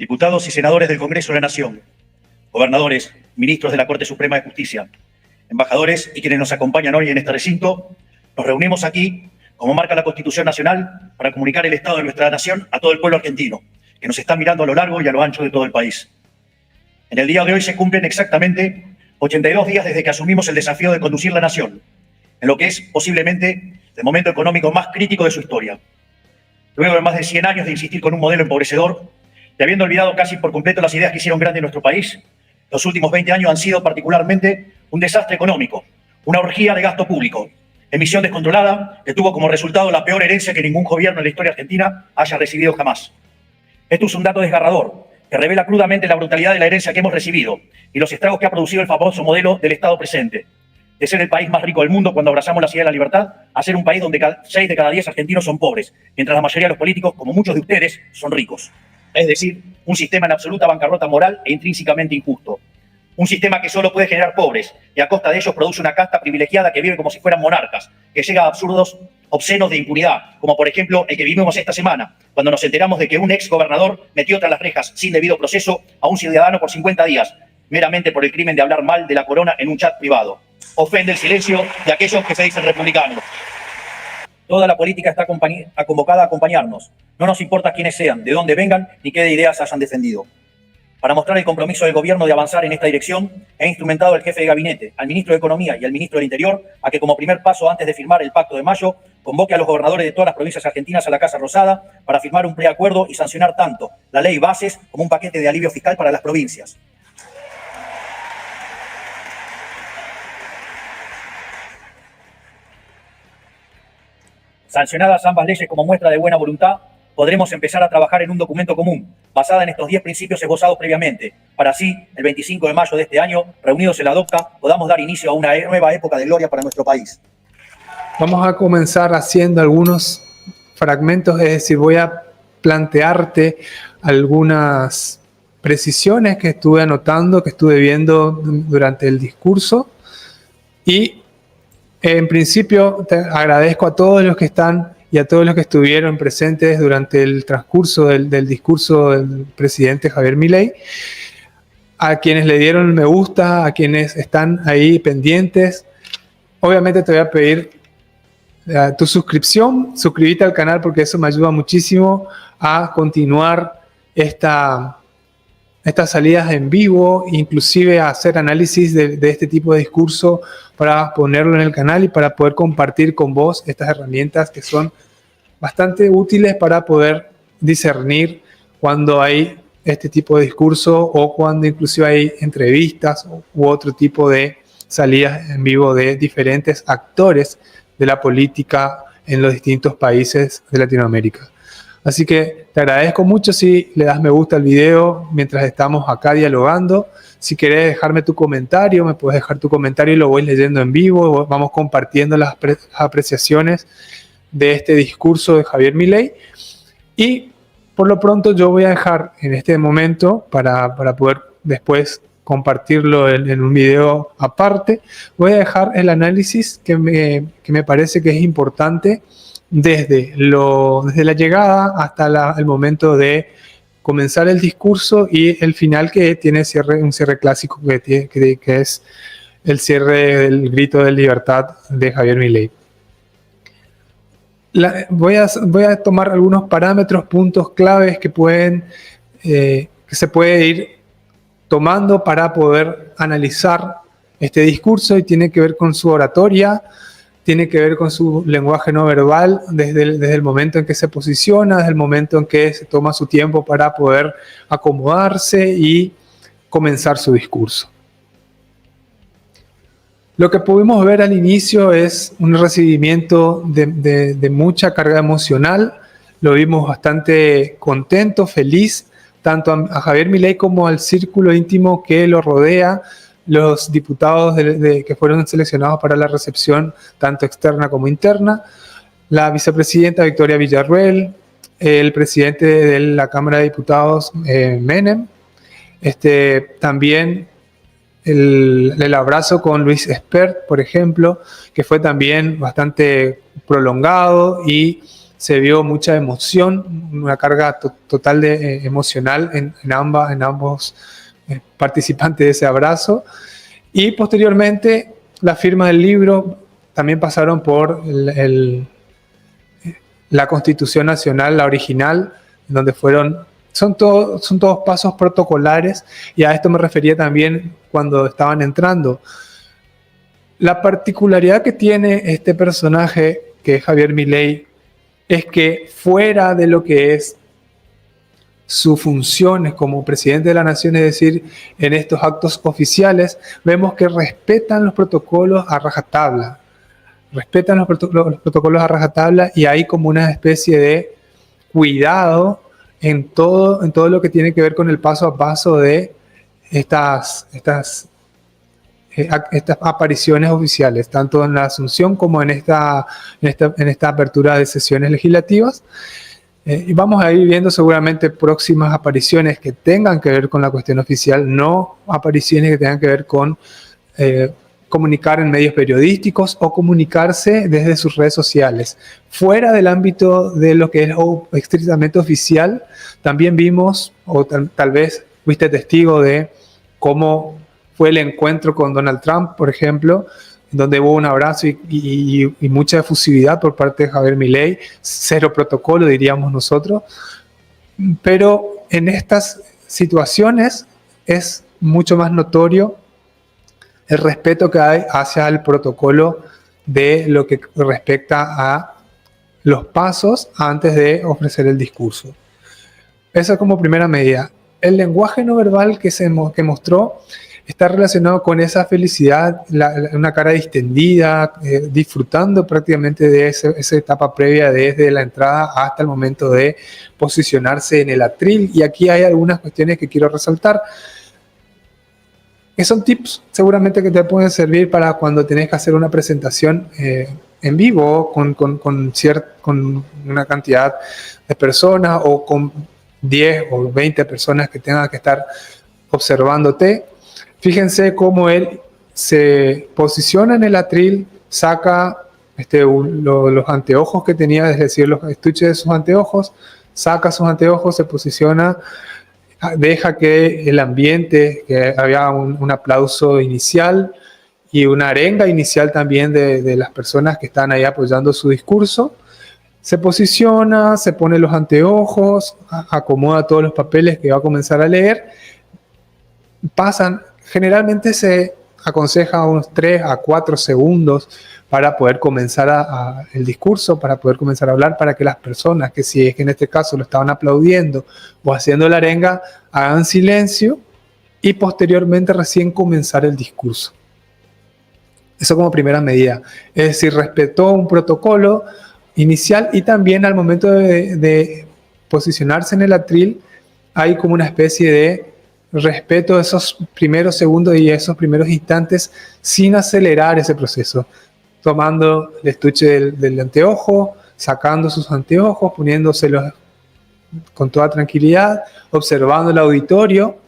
diputados y senadores del Congreso de la Nación, gobernadores, ministros de la Corte Suprema de Justicia, embajadores y quienes nos acompañan hoy en este recinto, nos reunimos aquí, como marca la Constitución Nacional, para comunicar el estado de nuestra nación a todo el pueblo argentino, que nos está mirando a lo largo y a lo ancho de todo el país. En el día de hoy se cumplen exactamente 82 días desde que asumimos el desafío de conducir la nación, en lo que es posiblemente el momento económico más crítico de su historia. Luego de más de 100 años de insistir con un modelo empobrecedor y habiendo olvidado casi por completo las ideas que hicieron grande nuestro país, los últimos 20 años han sido particularmente un desastre económico, una orgía de gasto público, emisión descontrolada que tuvo como resultado la peor herencia que ningún gobierno en la historia argentina haya recibido jamás. Esto es un dato desgarrador que revela crudamente la brutalidad de la herencia que hemos recibido y los estragos que ha producido el famoso modelo del Estado presente, de ser el país más rico del mundo cuando abrazamos la idea de la libertad, a ser un país donde 6 de cada 10 argentinos son pobres, mientras la mayoría de los políticos, como muchos de ustedes, son ricos. Es decir, un sistema en absoluta bancarrota moral e intrínsecamente injusto. Un sistema que solo puede generar pobres y a costa de ellos produce una casta privilegiada que vive como si fueran monarcas, que llega a absurdos obscenos de impunidad, como por ejemplo el que vivimos esta semana, cuando nos enteramos de que un ex gobernador metió tras las rejas sin debido proceso a un ciudadano por 50 días, meramente por el crimen de hablar mal de la corona en un chat privado. Ofende el silencio de aquellos que se dicen republicanos. Toda la política está convocada a acompañarnos. No nos importa quiénes sean, de dónde vengan, ni qué ideas hayan defendido. Para mostrar el compromiso del gobierno de avanzar en esta dirección, he instrumentado al jefe de gabinete, al ministro de Economía y al ministro del Interior a que como primer paso antes de firmar el Pacto de Mayo, convoque a los gobernadores de todas las provincias argentinas a la Casa Rosada para firmar un preacuerdo y sancionar tanto la ley bases como un paquete de alivio fiscal para las provincias. Sancionadas ambas leyes como muestra de buena voluntad, podremos empezar a trabajar en un documento común, basada en estos 10 principios esbozados previamente, para así, el 25 de mayo de este año, reunidos en la DOCTA, podamos dar inicio a una nueva época de gloria para nuestro país. Vamos a comenzar haciendo algunos fragmentos, es decir, voy a plantearte algunas precisiones que estuve anotando, que estuve viendo durante el discurso y en principio te agradezco a todos los que están y a todos los que estuvieron presentes durante el transcurso del discurso del presidente Javier Milei, a quienes le dieron me gusta, a quienes están ahí pendientes. Obviamente te voy a pedir tu suscripción, suscríbete al canal porque eso me ayuda muchísimo a continuar estas salidas en vivo, inclusive a hacer análisis de este tipo de discurso para ponerlo en el canal y para poder compartir con vos estas herramientas que son bastante útiles para poder discernir cuando hay este tipo de discurso o cuando inclusive hay entrevistas u otro tipo de salidas en vivo de diferentes actores de la política en los distintos países de Latinoamérica. Así que te agradezco mucho si le das me gusta al video mientras estamos acá dialogando. Si querés dejarme tu comentario, me puedes dejar tu comentario y lo voy leyendo en vivo. Vamos compartiendo las apreciaciones de este discurso de Javier Milei. Y por lo pronto yo voy a dejar en este momento, para poder después compartirlo en un video aparte, voy a dejar el análisis que me parece que es importante desde la llegada hasta el momento de comenzar el discurso y el final que tiene un cierre clásico que es el cierre del grito de libertad de Javier Milei. Voy a tomar algunos parámetros, puntos claves que se puede ir tomando para poder analizar este discurso y tiene que ver con su oratoria, tiene que ver con su lenguaje no verbal desde el momento en que se posiciona, desde el momento en que se toma su tiempo para poder acomodarse y comenzar su discurso. Lo que pudimos ver al inicio es un recibimiento de mucha carga emocional. Lo vimos bastante contento, feliz, tanto a Javier Milei como al círculo íntimo que lo rodea, los diputados que fueron seleccionados para la recepción tanto externa como interna, la vicepresidenta Victoria Villarruel, el presidente de la Cámara de Diputados, Menem, también el abrazo con Luis Espert, por ejemplo, que fue también bastante prolongado y se vio mucha emoción, una carga total de, emocional en ambos participantes de ese abrazo. Y posteriormente, la firma del libro también pasaron por la Constitución Nacional, la original, donde son todos pasos protocolares, y a esto me refería también cuando estaban entrando. La particularidad que tiene este personaje, que es Javier Milei, es que fuera de lo que es sus funciones como presidente de la nación, es decir, en estos actos oficiales, vemos que respetan los protocolos a rajatabla. Respetan los protocolos a rajatabla, y hay como una especie de cuidado en todo lo que tiene que ver con el paso a paso de estas apariciones oficiales, tanto en la Asunción como en esta apertura de sesiones legislativas. Y vamos a ir viendo seguramente próximas apariciones que tengan que ver con la cuestión oficial, no apariciones que tengan que ver con comunicar en medios periodísticos o comunicarse desde sus redes sociales. Fuera del ámbito de lo que es estrictamente oficial, también vimos, o tal vez fuiste testigo de cómo fue el encuentro con Donald Trump, por ejemplo, donde hubo un abrazo y mucha efusividad por parte de Javier Milei, cero protocolo, diríamos nosotros. Pero en estas situaciones es mucho más notorio el respeto que hay hacia el protocolo de lo que respecta a los pasos antes de ofrecer el discurso. Eso como primera medida. El lenguaje no verbal que mostró está relacionado con esa felicidad, una cara distendida, disfrutando prácticamente de esa etapa previa desde la entrada hasta el momento de posicionarse en el atril. Y aquí hay algunas cuestiones que quiero resaltar, que son tips seguramente que te pueden servir para cuando tenés que hacer una presentación en vivo con una cantidad de personas, o con 10 o 20 personas que tengan que estar observándote. Fíjense cómo él se posiciona en el atril, saca los anteojos que tenía, es decir, los estuches de sus anteojos, saca sus anteojos, se posiciona, deja que el ambiente, que había un aplauso inicial y una arenga inicial también de las personas que están ahí apoyando su discurso. Se posiciona, se pone los anteojos, acomoda todos los papeles que va a comenzar a leer. Generalmente se aconseja unos 3 a 4 segundos para poder comenzar el discurso, para poder comenzar a hablar, para que las personas, que si es que en este caso lo estaban aplaudiendo o haciendo la arenga, hagan silencio y posteriormente recién comenzar el discurso. Eso como primera medida. Es decir, respetó un protocolo inicial, y también al momento de posicionarse en el atril hay como una especie de respeto de esos primeros segundos y esos primeros instantes sin acelerar ese proceso, tomando el estuche del anteojo, sacando sus anteojos, poniéndoselos con toda tranquilidad, observando el auditorio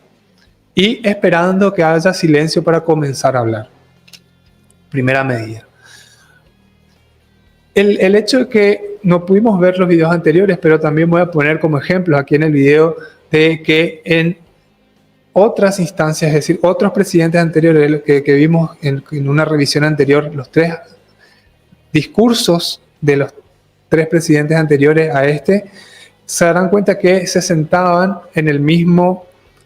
y esperando que haya silencio para comenzar a hablar. Primera medida. El hecho de que no pudimos ver los videos anteriores, pero también voy a poner como ejemplos aquí en el video de que en otras instancias, es decir, otros presidentes anteriores que vimos en una revisión anterior, los 3 discursos de los 3 presidentes anteriores a se darán cuenta que se sentaban en el mismo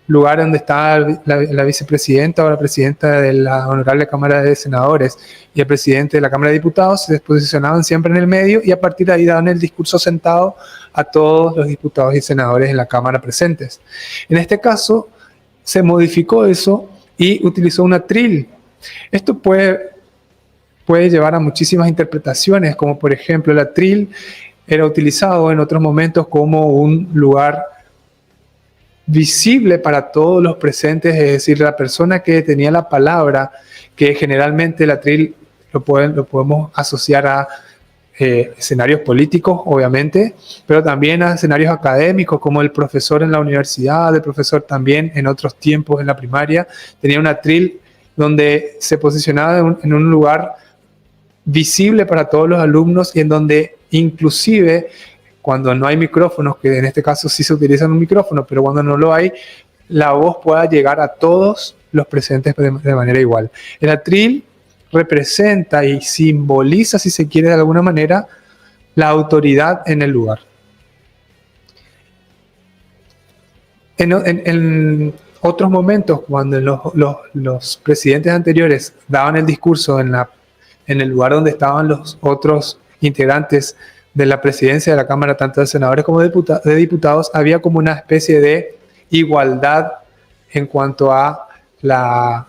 lugar donde estaba la vicepresidenta o la presidenta de la Honorable Cámara de Senadores y el presidente de la Cámara de Diputados. Se posicionaban siempre en el medio y a partir de ahí daban el discurso sentado a todos los diputados y senadores en la Cámara presentes. En este caso se modificó eso y utilizó un atril. Esto puede llevar a muchísimas interpretaciones, como por ejemplo el atril era utilizado en otros momentos como un lugar visible para todos los presentes, es decir, la persona que tenía la palabra, que generalmente el atril lo podemos asociar a escenarios políticos, obviamente, pero también a escenarios académicos, como el profesor en la universidad, el profesor también en otros tiempos en la primaria, tenía un atril donde se posicionaba en un lugar visible para todos los alumnos y en donde inclusive cuando no hay micrófonos, que en este caso sí se utiliza un micrófono, pero cuando no lo hay, la voz pueda llegar a todos los presentes de manera igual. El atril representa y simboliza, si se quiere de alguna manera, la autoridad en el lugar. En otros momentos, cuando los presidentes anteriores daban el discurso en el lugar donde estaban los otros integrantes de la presidencia de la Cámara, tanto de senadores como de diputados, había como una especie de igualdad en cuanto a la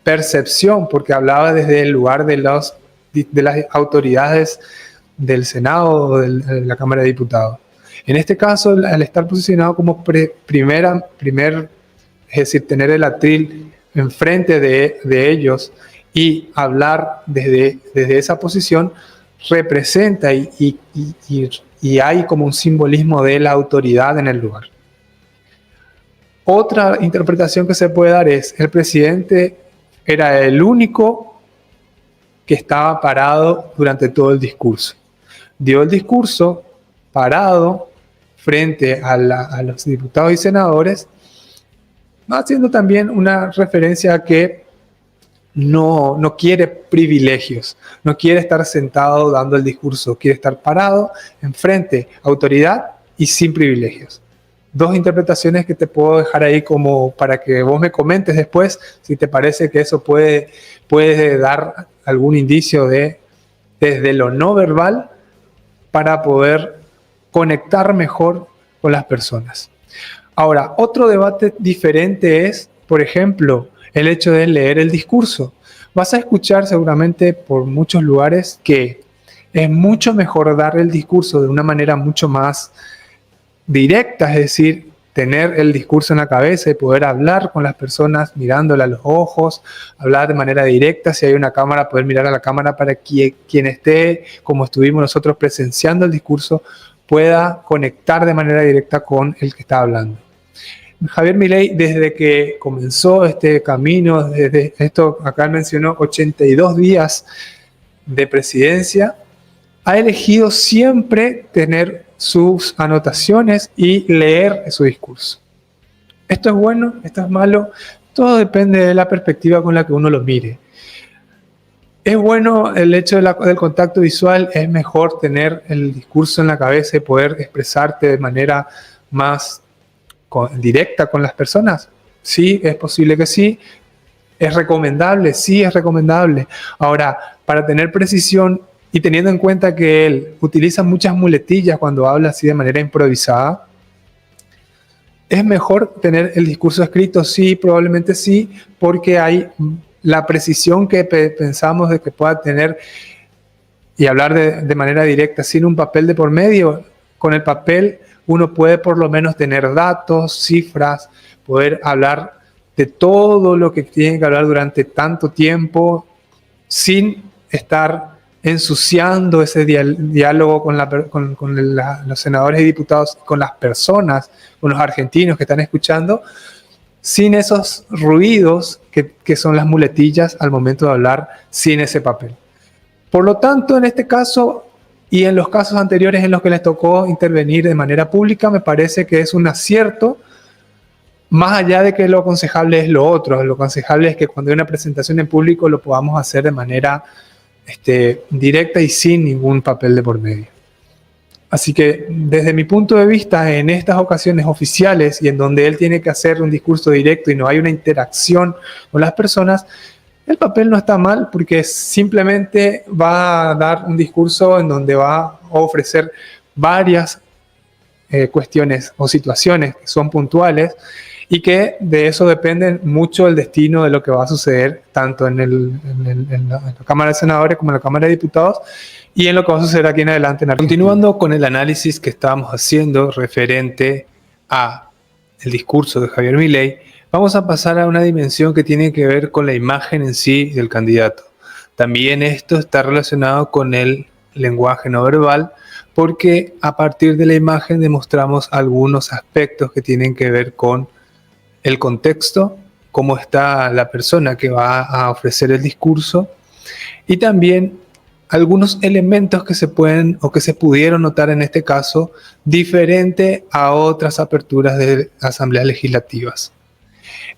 percepción, porque hablaba desde el lugar de las autoridades del Senado o de la Cámara de Diputados. En este caso, al estar posicionado como es decir, tener el atril enfrente de ellos y hablar desde esa posición, representa y hay como un simbolismo de la autoridad en el lugar. Otra interpretación que se puede dar es: el presidente era el único que estaba parado durante todo el discurso. Dio el discurso parado frente a los diputados y senadores, haciendo también una referencia a que no quiere privilegios, no quiere estar sentado dando el discurso, quiere estar parado enfrente, autoridad y sin privilegios. Dos interpretaciones que te puedo dejar ahí como para que vos me comentes después si te parece que eso puede dar algún indicio desde lo no verbal para poder conectar mejor con las personas. Ahora, otro debate diferente es, por ejemplo, el hecho de leer el discurso. Vas a escuchar seguramente por muchos lugares que es mucho mejor dar el discurso de una manera mucho más directa, es decir, tener el discurso en la cabeza y poder hablar con las personas mirándole a los ojos, hablar de manera directa. Si hay una cámara, poder mirar a la cámara para que quien esté, como estuvimos nosotros presenciando el discurso, pueda conectar de manera directa con el que está hablando. Javier Milei, desde que comenzó este camino, desde esto, acá mencionó 82 días de presidencia, ha elegido siempre tener sus anotaciones y leer su discurso. Esto es bueno, esto es malo, todo depende de la perspectiva con la que uno lo mire. Es bueno el hecho del contacto visual, es mejor tener el discurso en la cabeza y poder expresarte de manera más directa con las personas. Sí, es posible que sí. ¿Es recomendable? Sí, es recomendable. Ahora, para tener precisión y teniendo en cuenta que él utiliza muchas muletillas cuando habla así de manera improvisada, ¿es mejor tener el discurso escrito? Sí, probablemente sí, porque hay la precisión que pensamos de que pueda tener y hablar de manera directa sin un papel de por medio. Con el papel uno puede por lo menos tener datos, cifras, poder hablar de todo lo que tiene que hablar durante tanto tiempo sin estar ensuciando ese diálogo con los senadores y diputados, con las personas, con los argentinos que están escuchando, sin esos ruidos que son las muletillas al momento de hablar, sin ese papel. Por lo tanto, en este caso y en los casos anteriores en los que les tocó intervenir de manera pública, me parece que es un acierto, más allá de que lo aconsejable es lo otro. Lo aconsejable es que cuando hay una presentación en público lo podamos hacer de manera directa y sin ningún papel de por medio. Así que desde mi punto de vista, en estas ocasiones oficiales y en donde él tiene que hacer un discurso directo y no hay una interacción con las personas, el papel no está mal porque simplemente va a dar un discurso en donde va a ofrecer varias cuestiones o situaciones que son puntuales y que de eso depende mucho el destino de lo que va a suceder tanto en la Cámara de Senadores como en la Cámara de Diputados y en lo que va a suceder aquí en adelante en Argentina. Continuando con el análisis que estábamos haciendo referente a el discurso de Javier Milei, vamos a pasar a una dimensión que tiene que ver con la imagen en sí del candidato. También esto está relacionado con el lenguaje no verbal, porque a partir de la imagen demostramos algunos aspectos que tienen que ver con el contexto, cómo está la persona que va a ofrecer el discurso, y también algunos elementos que se pueden o que se pudieron notar en este caso diferente a otras aperturas de asambleas legislativas.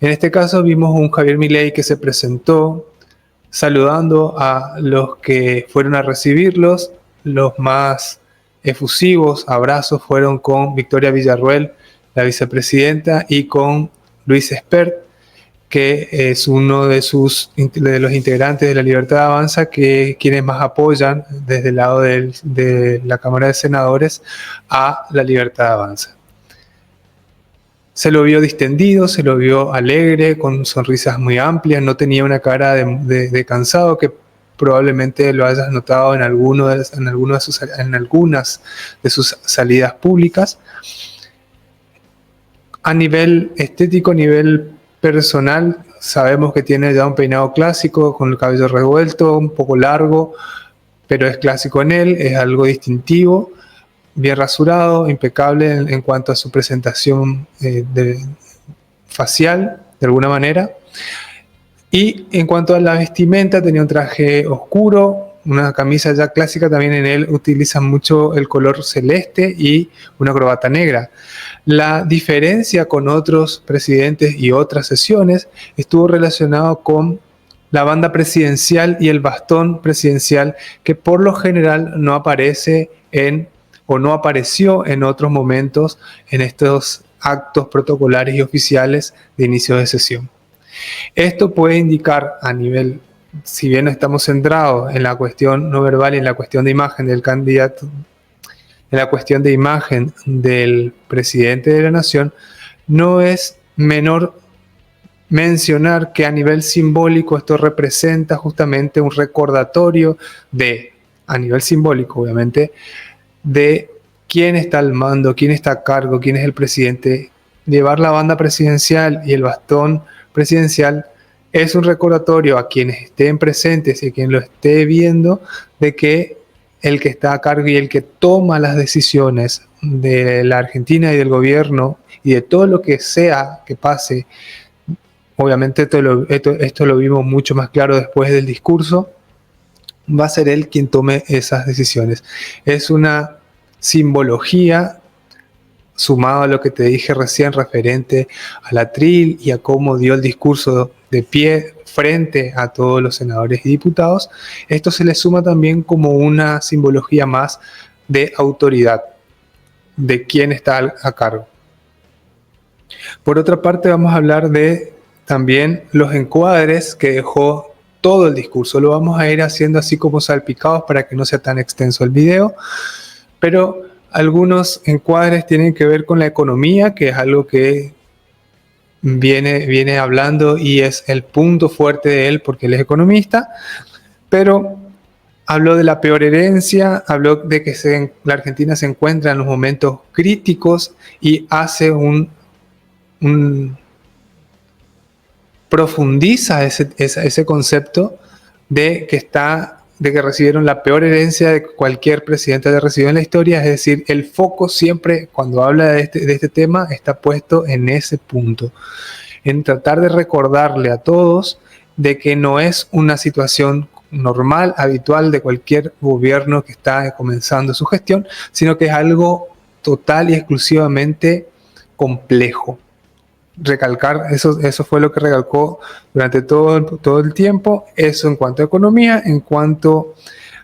En este caso vimos un Javier Milei que se presentó saludando a los que fueron a recibirlos. Los más efusivos abrazos fueron con Victoria Villarruel, la vicepresidenta, y con Luis Espert, que es uno de los integrantes de La Libertad Avanza, que quienes más apoyan desde el lado de la Cámara de Senadores a La Libertad Avanza. Se lo vio distendido, se lo vio alegre, con sonrisas muy amplias, no tenía una cara de cansado, que probablemente lo hayas notado en algunas de sus salidas públicas. A nivel estético, a nivel personal, sabemos que tiene ya un peinado clásico, con el cabello revuelto, un poco largo, pero es clásico en él, es algo distintivo, bien rasurado, impecable en cuanto a su presentación facial, de alguna manera. Y en cuanto a la vestimenta, tenía un traje oscuro, una camisa ya clásica, también en él utilizan mucho el color celeste y una corbata negra. La diferencia con otros presidentes y otras sesiones estuvo relacionado con la banda presidencial y el bastón presidencial, que por lo general no aparece o no apareció en otros momentos en estos actos protocolares y oficiales de inicio de sesión. Esto puede indicar a nivel, si bien no estamos centrados en la cuestión no verbal y en la cuestión de imagen del candidato, en la cuestión de imagen del presidente de la nación, no es menor mencionar que a nivel simbólico esto representa justamente un recordatorio a nivel simbólico obviamente, de quién está al mando, quién está a cargo, quién es el presidente. Llevar la banda presidencial y el bastón presidencial es un recordatorio a quienes estén presentes y a quien lo esté viendo de que el que está a cargo y el que toma las decisiones de la Argentina y del gobierno y de todo lo que sea que pase, obviamente esto lo vimos mucho más claro después del discurso, va a ser él quien tome esas decisiones. Es una simbología sumado a lo que te dije recién referente al atril y a cómo dio el discurso de pie frente a todos los senadores y diputados. Esto se le suma también como una simbología más de autoridad, de quién está a cargo. Por otra parte, vamos a hablar de también los encuadres que dejó todo el discurso. Lo vamos a ir haciendo así como salpicados para que no sea tan extenso el video, pero algunos encuadres tienen que ver con la economía, que es algo que viene hablando y es el punto fuerte de él porque él es economista, pero habló de la peor herencia, habló de que la Argentina se encuentra en los momentos críticos y hace profundiza ese concepto de que recibieron la peor herencia de cualquier presidente haya recibido en la historia. Es decir, el foco siempre, cuando habla de este tema, está puesto en ese punto, en tratar de recordarle a todos de que no es una situación normal, habitual de cualquier gobierno que está comenzando su gestión, sino que es algo total y exclusivamente complejo. Recalcar, eso fue lo que recalcó durante todo el tiempo, eso en cuanto a economía. En cuanto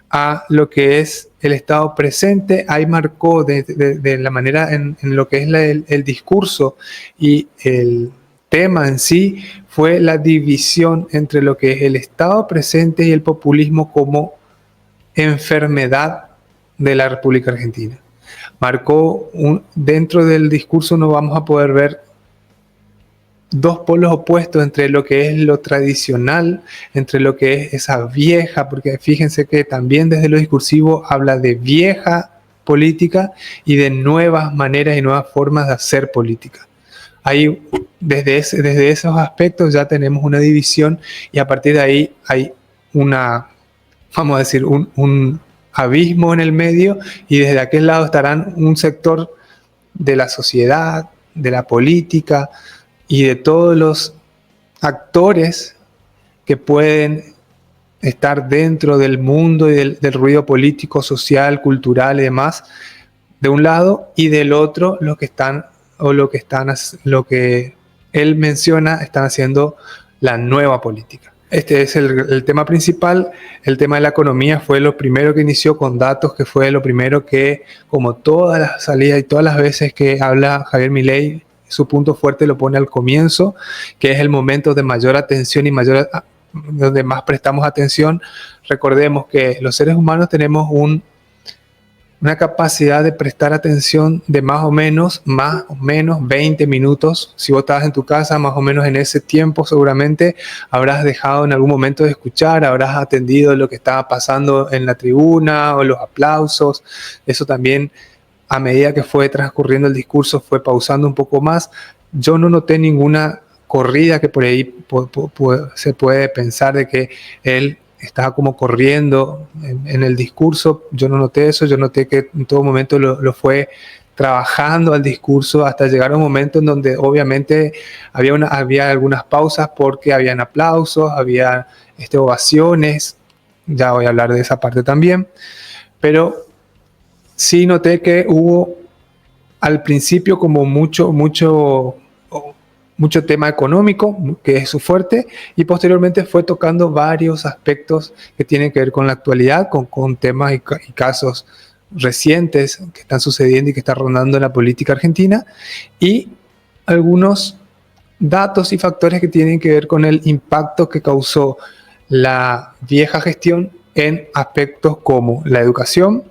a lo que es el estado presente, ahí marcó de la manera en lo que es el discurso y el tema en sí, fue la división entre lo que es el estado presente y el populismo como enfermedad de la República Argentina. Marcó dentro del discurso no vamos a poder ver dos polos opuestos entre lo que es lo tradicional, entre lo que es esa vieja, porque fíjense que también desde lo discursivo habla de vieja política y de nuevas maneras y nuevas formas de hacer política. Ahí, desde esos aspectos ya tenemos una división y a partir de ahí hay vamos a decir, un abismo en el medio, y desde aquel lado estarán un sector de la sociedad, de la política y de todos los actores que pueden estar dentro del mundo y del ruido político, social, cultural y demás, de un lado, y del otro lo que él menciona están haciendo la nueva política. Este es el tema principal. El tema de la economía fue lo primero que inició con datos, que fue lo primero que, como todas las salidas y todas las veces que habla Javier Milei, su punto fuerte lo pone al comienzo, que es el momento de mayor atención y donde más prestamos atención. Recordemos que los seres humanos tenemos una capacidad de prestar atención de más o menos 20 minutos. Si vos estabas en tu casa, más o menos en ese tiempo seguramente habrás dejado en algún momento de escuchar, habrás atendido lo que estaba pasando en la tribuna o los aplausos. Eso también, a medida que fue transcurriendo el discurso, fue pausando un poco más. Yo no noté ninguna corrida, que por ahí se puede pensar de que él estaba como corriendo en el discurso. Yo no noté eso. Yo noté que en todo momento lo fue trabajando al discurso hasta llegar a un momento en donde obviamente había algunas pausas porque habían aplausos, había ovaciones. Ya voy a hablar de esa parte también. Pero sí noté que hubo al principio como mucho tema económico, que es su fuerte, y posteriormente fue tocando varios aspectos que tienen que ver con la actualidad, con temas y casos recientes que están sucediendo y que están rondando en la política argentina, y algunos datos y factores que tienen que ver con el impacto que causó la vieja gestión en aspectos como la educación,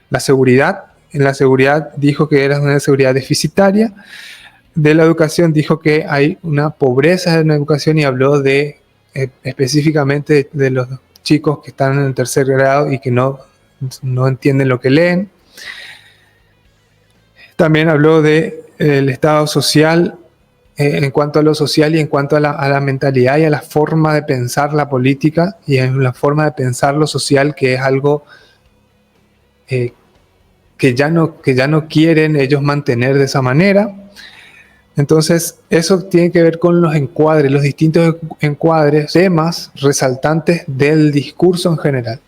la seguridad. En la seguridad dijo que era una seguridad deficitaria. De la educación dijo que hay una pobreza en la educación y habló específicamente de los chicos que están en el tercer grado y que no entienden lo que leen. También habló del estado social, en cuanto a lo social y en cuanto a la mentalidad y a la forma de pensar la política y en la forma de pensar lo social, que es algo que ya no quieren ellos mantener de esa manera. Entonces, eso tiene que ver con los encuadres, los distintos encuadres, temas resaltantes del discurso en general.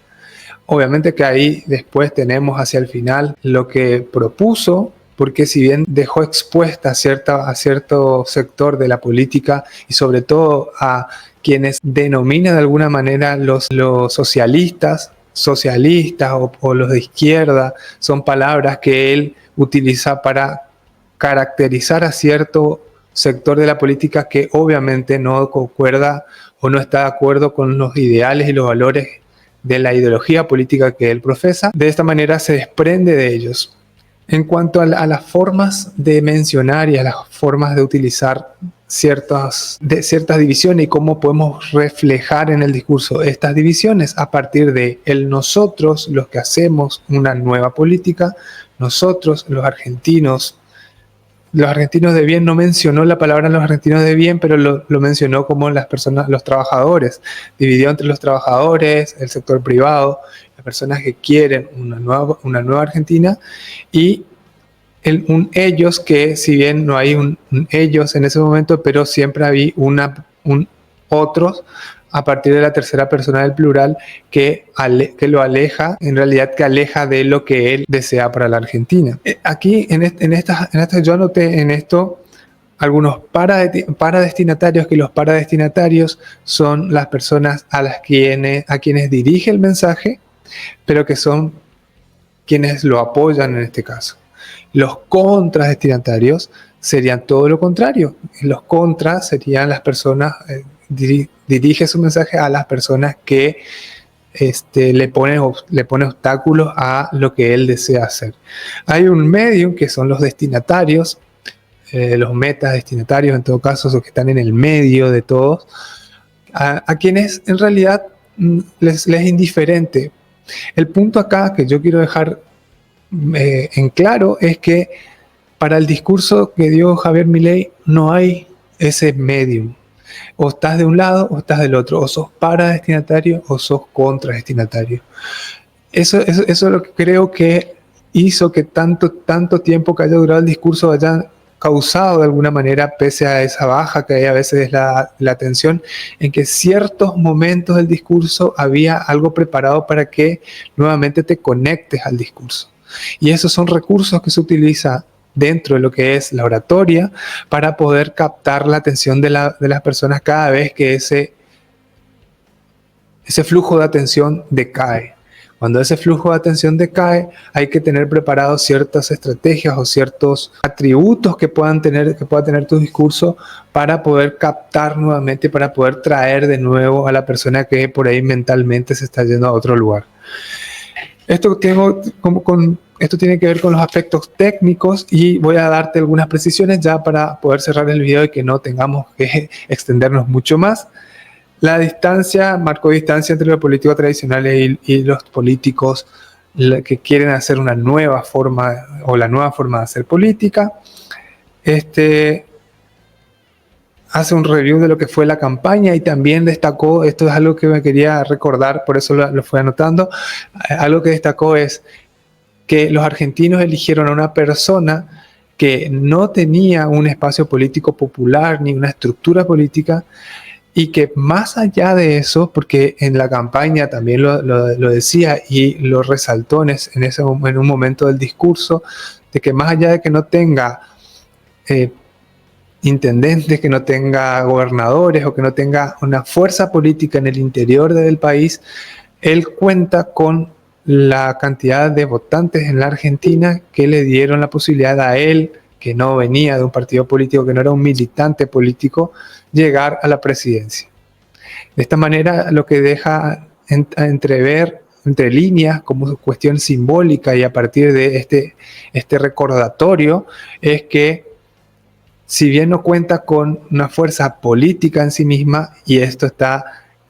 Obviamente que ahí después tenemos hacia el final lo que propuso, porque si bien dejó expuesta a cierto sector de la política y sobre todo a quienes denomina de alguna manera los socialistas o los de izquierda, son palabras que él utiliza para caracterizar a cierto sector de la política que obviamente no concuerda o no está de acuerdo con los ideales y los valores de la ideología política que él profesa. De esta manera se desprende de ellos. En cuanto a las formas de mencionar y a las formas de utilizar ciertas divisiones y cómo podemos reflejar en el discurso estas divisiones a partir de el nosotros, los que hacemos una nueva política, nosotros, los argentinos de bien. No mencionó la palabra los argentinos de bien, pero lo mencionó como las personas, los trabajadores. Dividió entre los trabajadores, el sector privado, las personas que quieren una nueva Argentina, y un ellos, que si bien no hay un ellos en ese momento, pero siempre había un otros a partir de la tercera persona del plural que lo aleja, en realidad que aleja de lo que él desea para la Argentina. Aquí yo anoté en esto algunos paradestinatarios, que los paradestinatarios son las personas a quienes dirige el mensaje, pero que son quienes lo apoyan en este caso. Los contradestinatarios serían todo lo contrario. Los contras serían las personas, dirige su mensaje a las personas que le pone obstáculos a lo que él desea hacer. Hay un medio que son los destinatarios, los metadestinatarios en todo caso, esos que están en el medio de todos, a quienes en realidad les es indiferente. El punto acá que yo quiero dejar en claro es que para el discurso que dio Javier Milei no hay ese medium. O estás de un lado o estás del otro, o sos paradestinatario o sos contradestinatario. Eso es lo que creo que hizo que tanto tiempo que haya durado el discurso haya causado de alguna manera, pese a esa baja que hay a veces la atención, en que ciertos momentos del discurso había algo preparado para que nuevamente te conectes al discurso. Y esos son recursos que se utilizan dentro de lo que es la oratoria para poder captar la atención de las personas cada vez que ese flujo de atención decae. Cuando ese flujo de atención decae, hay que tener preparados ciertas estrategias o ciertos atributos que pueda tener tu discurso para poder captar nuevamente, para poder traer de nuevo a la persona que por ahí mentalmente se está yendo a otro lugar. Esto tiene que ver con los aspectos técnicos y voy a darte algunas precisiones ya para poder cerrar el video y que no tengamos que extendernos mucho más. La distancia, marcó distancia entre los políticos tradicionales y los políticos que quieren hacer una nueva forma o la nueva forma de hacer política. Hace un review de lo que fue la campaña y también destacó, esto es algo que me quería recordar, por eso lo fui anotando, algo que destacó es que los argentinos eligieron a una persona que no tenía un espacio político popular ni una estructura política, y que más allá de eso, porque en la campaña también lo decía y lo resaltó en un momento del discurso, de que más allá de que no tenga intendentes, que no tenga gobernadores o que no tenga una fuerza política en el interior del país, él cuenta con la cantidad de votantes en la Argentina que le dieron la posibilidad a él, que no venía de un partido político, que no era un militante político, llegar a la presidencia. De esta manera, lo que deja entrever entre líneas como cuestión simbólica y a partir de este recordatorio es que si bien no cuenta con una fuerza política en sí misma, y esto está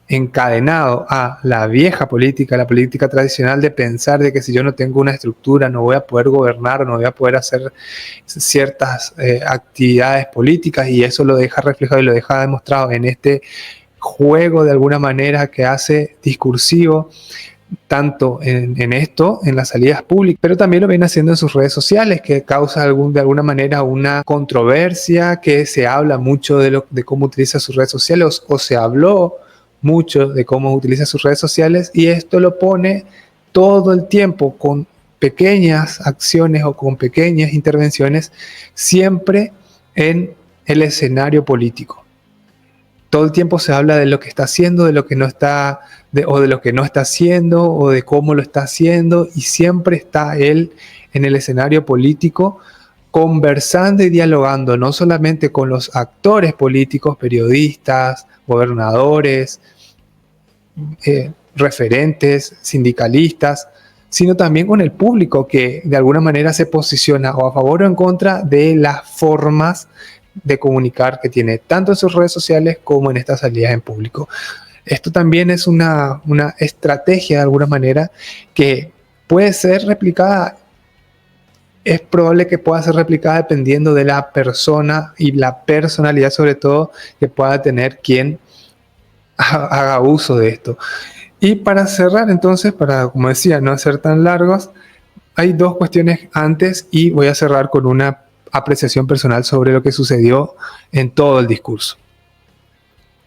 encadenado a la vieja política, la política tradicional de pensar de que si yo no tengo una estructura no voy a poder gobernar, no voy a poder hacer ciertas actividades políticas, y eso lo deja reflejado y lo deja demostrado en este juego de alguna manera que hace discursivo tanto en las salidas públicas, pero también lo viene haciendo en sus redes sociales, que causa de alguna manera una controversia, que se habla mucho de cómo utiliza sus redes sociales, o se habló mucho de cómo utiliza sus redes sociales, y esto lo pone todo el tiempo con pequeñas acciones o con pequeñas intervenciones, siempre en el escenario político. Todo el tiempo se habla de lo que está haciendo, de lo que no está, o de lo que no está haciendo, o de cómo lo está haciendo, y siempre está él en el escenario político conversando y dialogando, no solamente con los actores políticos, periodistas, gobernadores, referentes, sindicalistas, sino también con el público que de alguna manera se posiciona o a favor o en contra de las formas de comunicar que tiene, tanto en sus redes sociales como en estas salidas en público. Esto también es una estrategia de alguna manera que puede ser replicada, es probable que pueda ser replicada dependiendo de la persona y la personalidad sobre todo que pueda tener quien haga uso de esto. Y para cerrar entonces, para, como decía, no hacer tan largos, hay dos cuestiones antes y voy a cerrar con una apreciación personal sobre lo que sucedió en todo el discurso.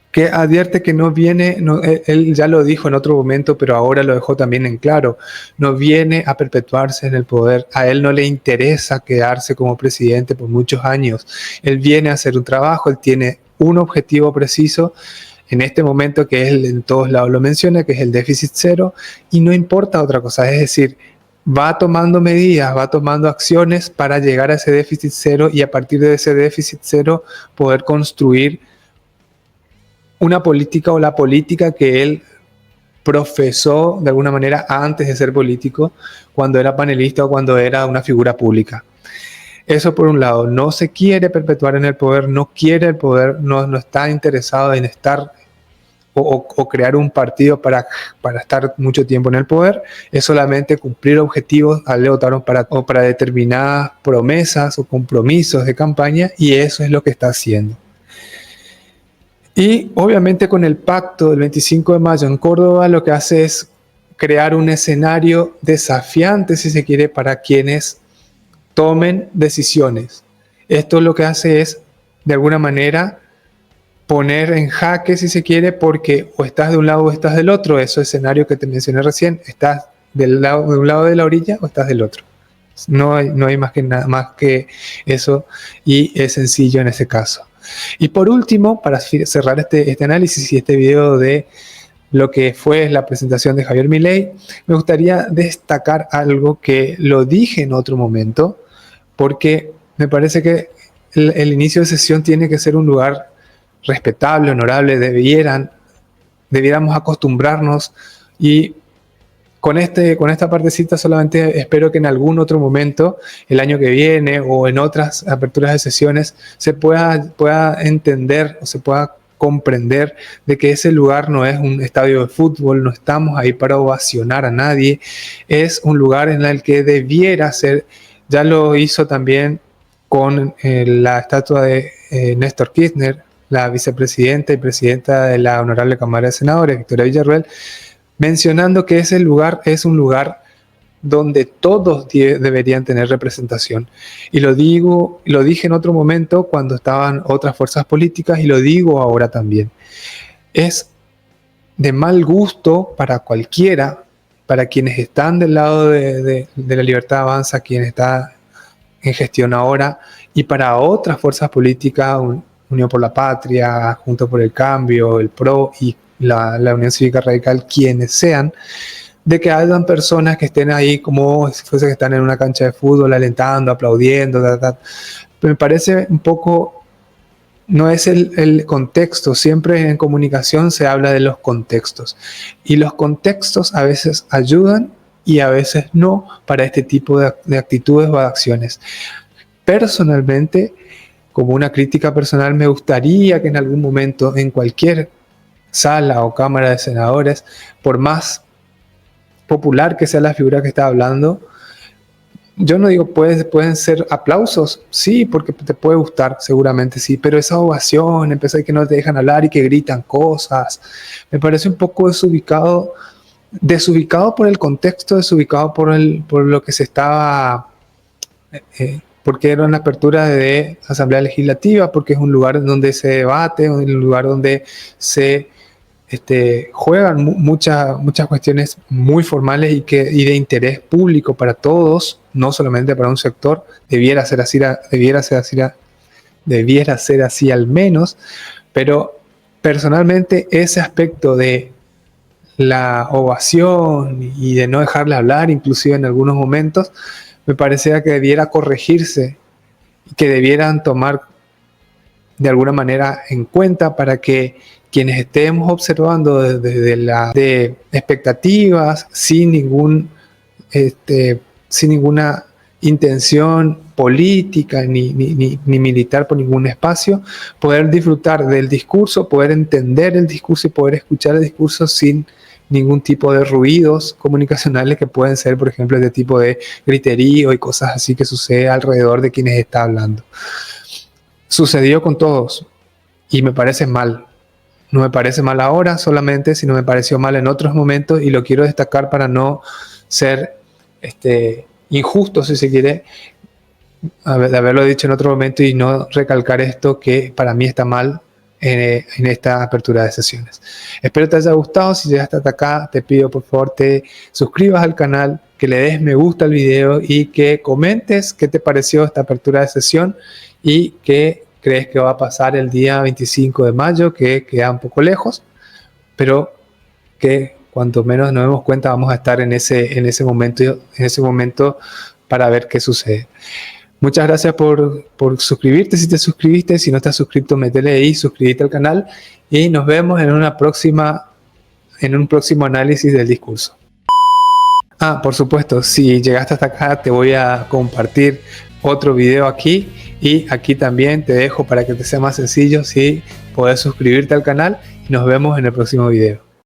Que advierte que no viene, él ya lo dijo en otro momento, pero ahora lo dejó también en claro, no viene a perpetuarse en el poder, a él no le interesa quedarse como presidente por muchos años, él viene a hacer un trabajo, él tiene un objetivo preciso, en este momento que él en todos lados lo menciona, que es el déficit cero, y no importa otra cosa, es decir, va tomando medidas, va tomando acciones para llegar a ese déficit cero y a partir de ese déficit cero poder construir una política o la política que él profesó de alguna manera antes de ser político, cuando era panelista o cuando era una figura pública. Eso por un lado, no se quiere perpetuar en el poder, no quiere el poder, no está interesado en estar o crear un partido para estar mucho tiempo en el poder, es solamente cumplir objetivos, a él le votaron para determinadas promesas o compromisos de campaña y eso es lo que está haciendo. Y obviamente con el pacto del 25 de mayo en Córdoba lo que hace es crear un escenario desafiante, si se quiere, para quienes tomen decisiones. Esto lo que hace es, de alguna manera, poner en jaque, si se quiere, porque o estás de un lado o estás del otro. Ese escenario que te mencioné recién, estás de un lado de la orilla o estás del otro. No hay más que eso, y es sencillo en ese caso. Y por último, para cerrar este análisis y este video de lo que fue la presentación de Javier Milei, me gustaría destacar algo que lo dije en otro momento, porque me parece que el inicio de sesión tiene que ser un lugar respetable, honorable. Debiéramos acostumbrarnos, y con esta partecita solamente espero que en algún otro momento, el año que viene o en otras aperturas de sesiones, se pueda entender o se pueda comprender de que ese lugar no es un estadio de fútbol, no estamos ahí para ovacionar a nadie, es un lugar en el que debiera ser. Ya lo hizo también con la estatua de Néstor Kirchner, la vicepresidenta y presidenta de la Honorable Cámara de Senadores, Victoria Villarruel, mencionando que ese lugar es un lugar donde todos deberían tener representación. Y lo dije en otro momento cuando estaban otras fuerzas políticas, y lo digo ahora también. Es de mal gusto para cualquiera, para quienes están del lado de la Libertad Avanza, quien está en gestión ahora, y para otras fuerzas políticas, Unión por la Patria, Juntos por el Cambio, el PRO y la Unión Cívica Radical, quienes sean, de que hayan personas que estén ahí como si fuese que están en una cancha de fútbol, alentando, aplaudiendo, Me parece un poco, no es el contexto. Siempre en comunicación se habla de los contextos, y los contextos a veces ayudan y a veces no para este tipo de actitudes o de acciones. Personalmente, como una crítica personal, me gustaría que en algún momento, en cualquier sala o cámara de senadores, por más popular que sea la figura que está hablando, yo no digo pueden ser aplausos, sí, porque te puede gustar, seguramente sí, pero esa ovación, empezar que no te dejan hablar y que gritan cosas, me parece un poco desubicado por el contexto, desubicado por lo que se estaba... porque era una apertura de asamblea legislativa, porque es un lugar donde se debate, un lugar donde se juegan muchas cuestiones muy formales y de interés público para todos, no solamente para un sector. Debiera ser así al menos, pero personalmente ese aspecto de la ovación y de no dejarle hablar, inclusive en algunos momentos, me parecía que debiera corregirse y que debieran tomar de alguna manera en cuenta, para que quienes estemos observando de expectativas, sin ninguna intención política ni militar por ningún espacio, poder disfrutar del discurso, poder entender el discurso y poder escuchar el discurso sin ningún tipo de ruidos comunicacionales que pueden ser, por ejemplo, este tipo de griterío y cosas así que sucede alrededor de quienes está hablando. Sucedió con todos y me parece mal. No me parece mal ahora solamente, sino me pareció mal en otros momentos, y lo quiero destacar para no ser injusto, si se quiere, de haberlo dicho en otro momento y no recalcar esto que para mí está mal en esta apertura de sesiones. Espero te haya gustado. Si llegaste hasta acá, te pido por favor te suscribas al canal, que le des me gusta al video y que comentes qué te pareció esta apertura de sesión y qué crees que va a pasar el día 25 de mayo, que queda un poco lejos, pero que cuanto menos nos demos cuenta vamos a estar en ese momento para ver qué sucede. Muchas gracias por suscribirte si te suscribiste. Si no estás suscrito, métele ahí, suscríbete al canal y nos vemos en un próximo análisis del discurso. Por supuesto, si llegaste hasta acá te voy a compartir otro video aquí, y aquí también te dejo para que te sea más sencillo si podés suscribirte al canal, y nos vemos en el próximo video.